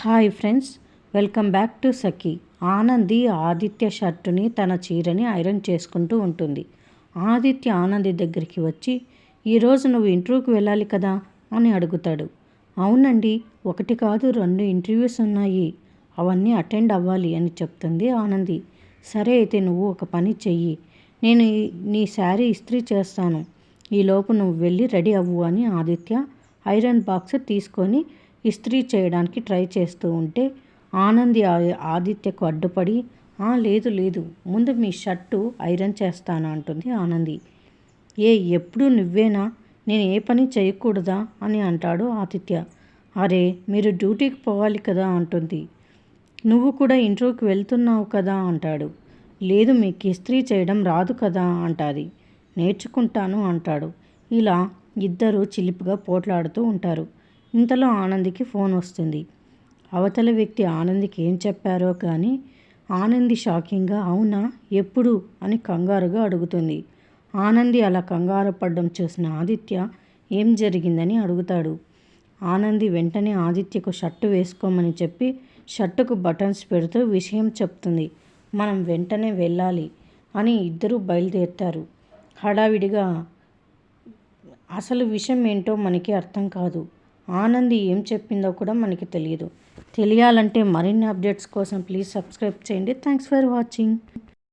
Hi friends, welcome back to Sakhi. Anandi Aditya షర్టుని తన చీరని ఐరన్ చేసుకుంటూ ఉంటుంది. ఆదిత్య ఆనంది దగ్గరికి వచ్చి, ఈరోజు నువ్వు ఇంటర్వ్యూకి వెళ్ళాలి కదా అని అడుగుతాడు. అవునండి, 1 కాదు 2 ఇంటర్వ్యూస్ ఉన్నాయి, అవన్నీ అటెండ్ అవ్వాలి అని చెప్తుంది ఆనంది. సరే అయితే నువ్వు ఒక పని చెయ్యి, నేను నీ శారీ ఇస్త్రీ చేస్తాను, ఈలోపు నువ్వు వెళ్ళి రెడీ అవ్వు అని ఆదిత్య ఐరన్ బాక్స్ తీసుకొని ఇస్త్రీ చేయడానికి ట్రై చేస్తూ ఉంటే ఆనంది ఆదిత్యకు అడ్డుపడి, లేదు లేదు, ముందు మీ షర్టు ఐరన్ చేస్తాను అంటుంది ఆనంది. ఎప్పుడు నువ్వేనా, నేను ఏ పని చేయకూడదా అని అంటాడు ఆదిత్య. అరే మీరు డ్యూటీకి పోవాలి కదా అంటుంది. నువ్వు కూడా ఇంటర్వ్యూకి వెళ్తున్నావు కదా అంటాడు. లేదు, మీకు ఇస్త్రీ చేయడం రాదు కదా అంటాది. నేర్చుకుంటాను అంటాడు. ఇలా ఇద్దరు చిలిపిగా పోట్లాడుతూ ఉంటారు. ఇంతలో ఆనందికి ఫోన్ వస్తుంది. అవతల వ్యక్తి ఆనందికి ఏం చెప్పారో కానీ ఆనంది షాకింగ్గా అవునా, ఎప్పుడు అని కంగారుగా అడుగుతుంది. ఆనంది అలా కంగారు పడడం చూసిన ఆదిత్య ఏం జరిగిందని అడుగుతాడు. ఆనంది వెంటనే ఆదిత్యకు షర్టు వేసుకోమని చెప్పి షర్టుకు బటన్స్ పెడుతూ విషయం చెప్తుంది. మనం వెంటనే వెళ్ళాలి అని ఇద్దరూ బయలుదేరుతారు. హడావిడిగా అసలు విషయం ఏంటో మనకి అర్థం కాదు. ఆనంది ఏం చెప్పిందో కూడా మనకి తెలియదు. తెలియాలంటే మరిన్ని అప్డేట్స్ కోసం ప్లీజ్ సబ్స్క్రైబ్ చేయండి. Thanks for watching.